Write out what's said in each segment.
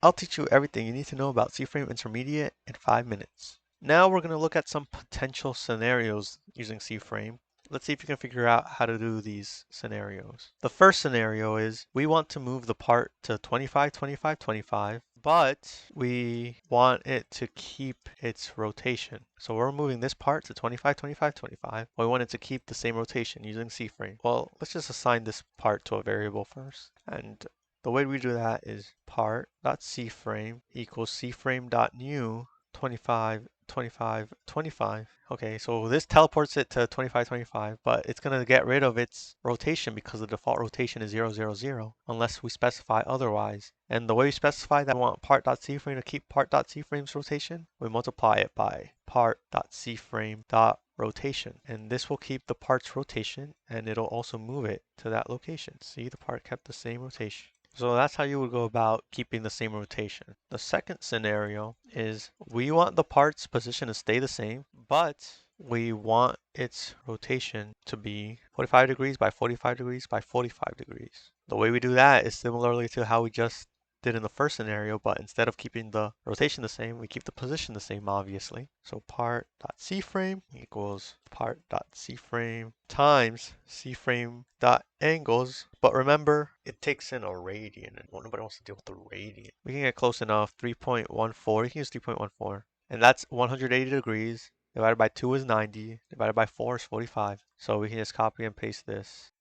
I'll teach you everything you need to know about CFrame Intermediate in 5 minutes. Now we're going to look at some potential scenarios using CFrame. Let's see if you can figure out how to do these scenarios. The first scenario is we want to move the part to 25, 25, 25, but we want it to keep its rotation. So we're moving this part to 25, 25, 25, but we want it to keep the same rotation using CFrame. Well, let's just assign this part to a variable first. And the way we do that is part.cframe equals cframe.new 25, 25, 25. Okay, so this teleports it to 25, 25, but it's going to get rid of its rotation because the default rotation is 0, 0, 0, unless we specify otherwise. And the way we specify that we want part.cframe to keep part.cframe's rotation, we multiply it by part.cframe.rotation. And this will keep the part's rotation, and it'll also move it to that location. See, the part kept the same rotation. So that's how you would go about keeping the same rotation. The second scenario is we want the part's position to stay the same, but we want its rotation to be 45 degrees by 45 degrees by 45 degrees. The way we do that is similarly to how we just did in the first scenario, but instead of keeping the rotation the same, we keep the position the same, obviously. So part.cframe equals part.cframe times cframe.angles. But remember, it takes in a radian, and nobody wants to deal with the radian. We can get close enough, 3.14. We can use 3.14. And that's 180 degrees. Divided by 2 is 90. Divided by 4 is 45. So we can just copy and paste this.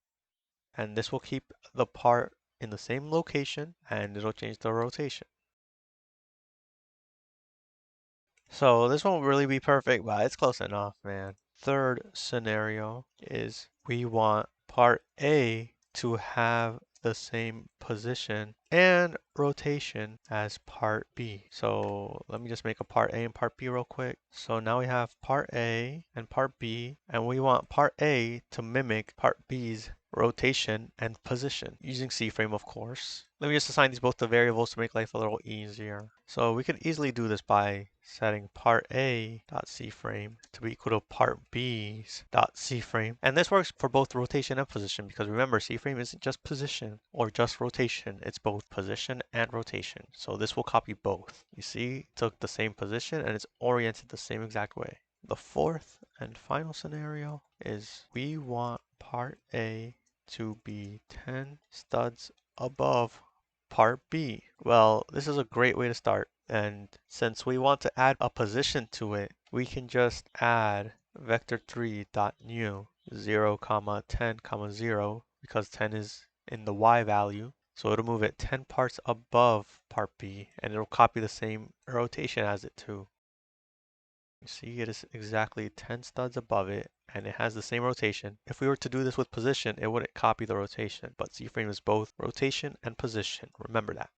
And this will keep the part in the same location, and it'll change the rotation. So this won't really be perfect, but it's close enough, man. Third scenario is we want part A to have the same position and rotation as part B. So let me just make a part A and part B real quick. So now we have part A and part B, and we want part A to mimic part B's rotation and position using CFrame, of course. Let me just assign these both to variables to make life a little easier. So we could easily do this by setting part A.cframe to be equal to part B's.cframe. And this works for both rotation and position because remember, CFrame isn't just position or just rotation. It's both position and rotation. So this will copy both. You see, it took the same position and it's oriented the same exact way. The fourth and final scenario is we want part A to be 10 studs above part B. Well, this is a great way to start. And since we want to add a position to it, we can just add vector3.new 0, 10, 0, because 10 is in the y value. So it'll move it 10 parts above part B, and it'll copy the same rotation as it too. You see, it is exactly 10 studs above it, and it has the same rotation. If we were to do this with position, it wouldn't copy the rotation, but CFrame is both rotation and position. Remember that.